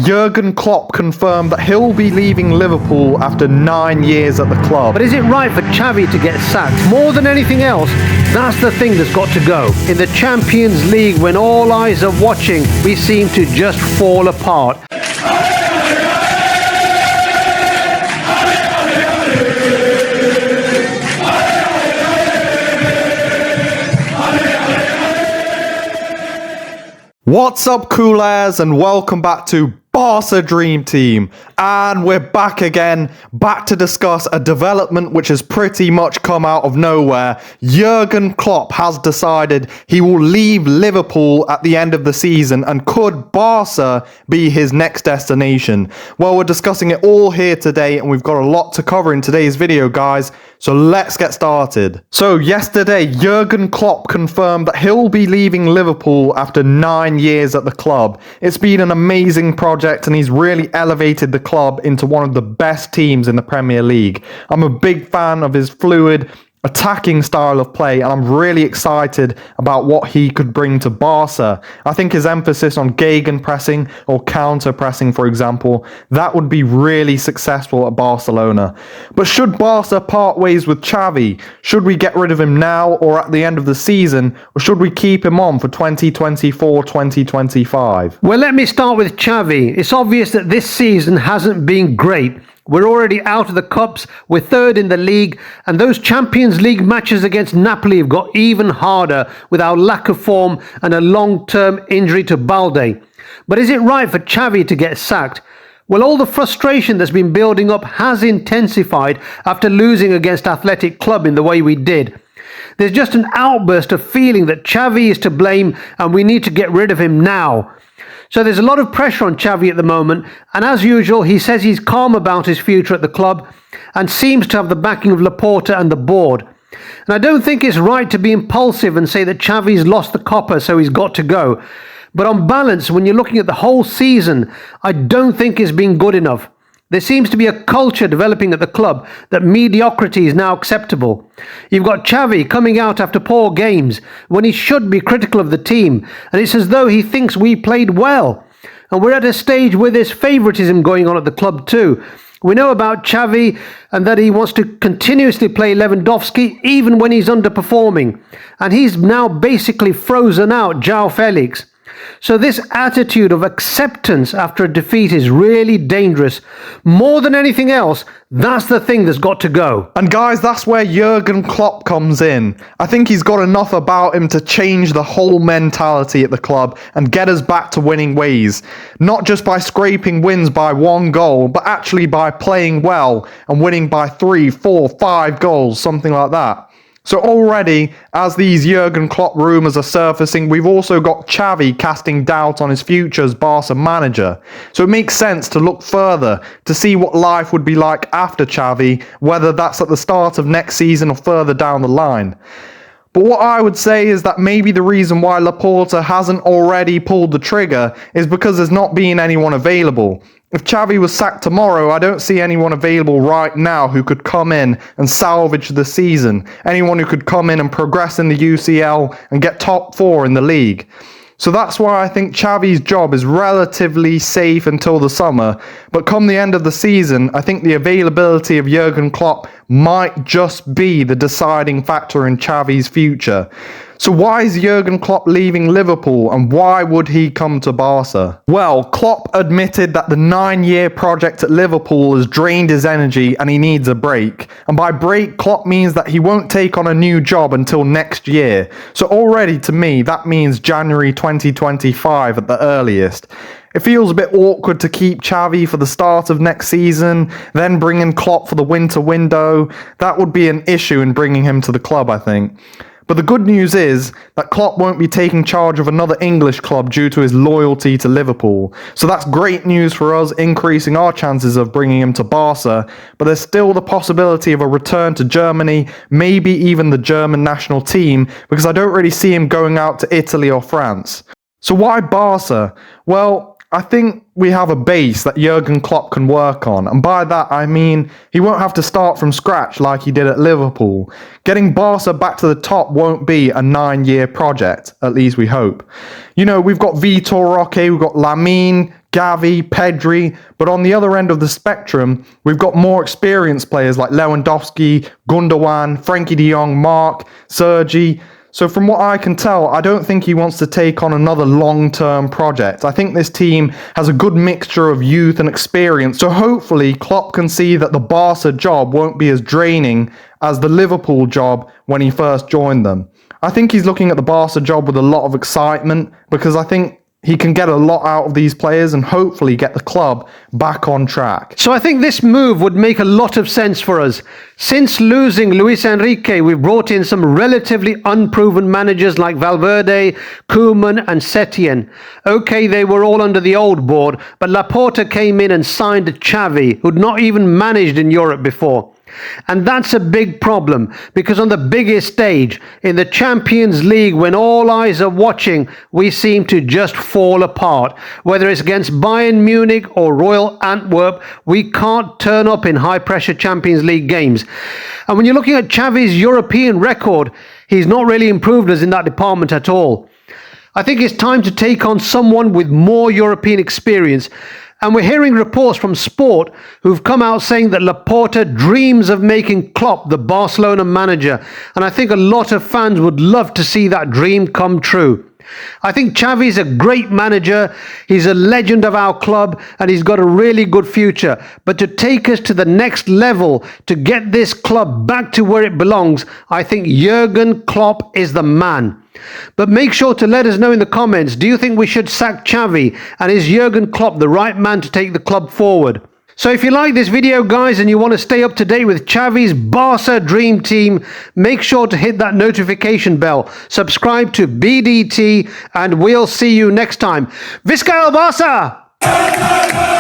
Jürgen Klopp confirmed that he'll be leaving Liverpool after 9 years at the club. But is it right for Xavi to get sacked? More than anything else, that's the thing that's got to go. In the Champions League, when all eyes are watching, we seem to just fall apart. What's up, coolers, and welcome back to Barca Dream Team. And we're back again, back to discuss a development which has pretty much come out of nowhere. Jürgen Klopp has decided he will leave Liverpool at the end of the season, and could Barca be his next destination? Well, we're discussing it all here today, and we've got a lot to cover in today's video, guys. So let's get started. So yesterday, Jürgen Klopp confirmed that he'll be leaving Liverpool after 9 years at the club. It's been an amazing project, and he's really elevated the club into one of the best teams in the Premier League. I'm a big fan of his fluid, attacking style of play, and I'm really excited about what he could bring to Barca. I think his emphasis on gegenpressing or counter-pressing, for example, that would be really successful at Barcelona. But should Barca part ways with Xavi? Should we get rid of him now or at the end of the season, or should we keep him on for 2024-2025? Well, let me start with Xavi. It's obvious that this season hasn't been great. We're already out of the Cups, we're third in the league, and those Champions League matches against Napoli have got even harder with our lack of form and a long-term injury to Balde. But is it right for Xavi to get sacked? Well, all the frustration that's been building up has intensified after losing against Athletic Club in the way we did. There's just an outburst of feeling that Xavi is to blame and we need to get rid of him now. So there's a lot of pressure on Xavi at the moment, and as usual, he says he's calm about his future at the club and seems to have the backing of Laporta and the board. And I don't think it's right to be impulsive and say that Xavi's lost the copper, so he's got to go. But on balance, when you're looking at the whole season, I don't think it's been good enough. There seems to be a culture developing at the club that mediocrity is now acceptable. You've got Xavi coming out after poor games when he should be critical of the team, and it's as though he thinks we played well. And we're at a stage where there's favouritism going on at the club too. We know about Xavi and that he wants to continuously play Lewandowski even when he's underperforming. And he's now basically frozen out João Felix. So this attitude of acceptance after a defeat is really dangerous. More than anything else, that's the thing that's got to go. And guys, that's where Jürgen Klopp comes in. I think he's got enough about him to change the whole mentality at the club and get us back to winning ways. Not just by scraping wins by 1 goal, but actually by playing well and winning by 3, 4, 5 goals, something like that. So already, as these Jürgen Klopp rumours are surfacing, we've also got Xavi casting doubt on his future as Barca manager. So it makes sense to look further to see what life would be like after Xavi, whether that's at the start of next season or further down the line. But what I would say is that maybe the reason why Laporta hasn't already pulled the trigger is because there's not been anyone available. If Xavi was sacked tomorrow, I don't see anyone available right now who could come in and salvage the season. Anyone who could come in and progress in the UCL and get top 4 in the league. So that's why I think Xavi's job is relatively safe until the summer. But come the end of the season, I think the availability of Jürgen Klopp might just be the deciding factor in Xavi's future. So why is Jürgen Klopp leaving Liverpool, and why would he come to Barca? Well, Klopp admitted that the 9-year project at Liverpool has drained his energy and he needs a break. And by break, Klopp means that he won't take on a new job until next year. So already to me, that means January 2025 at the earliest. It feels a bit awkward to keep Xavi for the start of next season, then bring in Klopp for the winter window. That would be an issue in bringing him to the club, I think. But the good news is that Klopp won't be taking charge of another English club due to his loyalty to Liverpool. So that's great news for us, increasing our chances of bringing him to Barca. But there's still the possibility of a return to Germany, maybe even the German national team, because I don't really see him going out to Italy or France. So why Barca? Well, I think we have a base that Jürgen Klopp can work on, and by that I mean he won't have to start from scratch like he did at Liverpool. Getting Barca back to the top won't be a 9-year project, at least we hope. You know, we've got Vitor Roque, we've got Lamine, Gavi, Pedri, but on the other end of the spectrum, we've got more experienced players like Lewandowski, Gundogan, Frankie de Jong, Mark, Sergi. So from what I can tell, I don't think he wants to take on another long-term project. I think this team has a good mixture of youth and experience, so hopefully Klopp can see that the Barca job won't be as draining as the Liverpool job when he first joined them. I think he's looking at the Barca job with a lot of excitement because I think he can get a lot out of these players and hopefully get the club back on track. So I think this move would make a lot of sense for us. Since losing Luis Enrique, we've brought in some relatively unproven managers like Valverde, Koeman and Setien. Okay, they were all under the old board, but Laporta came in and signed Xavi, who'd not even managed in Europe before. And that's a big problem because on the biggest stage, in the Champions League, when all eyes are watching, we seem to just fall apart. Whether it's against Bayern Munich or Royal Antwerp, we can't turn up in high-pressure Champions League games. And when you're looking at Xavi's European record, he's not really improved us in that department at all. I think it's time to take on someone with more European experience. And we're hearing reports from Sport who've come out saying that Laporta dreams of making Klopp the Barcelona manager. And I think a lot of fans would love to see that dream come true. I think Xavi's a great manager, he's a legend of our club, and he's got a really good future. But to take us to the next level, to get this club back to where it belongs, I think Jürgen Klopp is the man. But make sure to let us know in the comments, do you think we should sack Xavi? And is Jürgen Klopp the right man to take the club forward? So if you like this video, guys, and you want to stay up to date with Xavi's Barca Dream Team, make sure to hit that notification bell, subscribe to BDT, and we'll see you next time. Visca el Barça!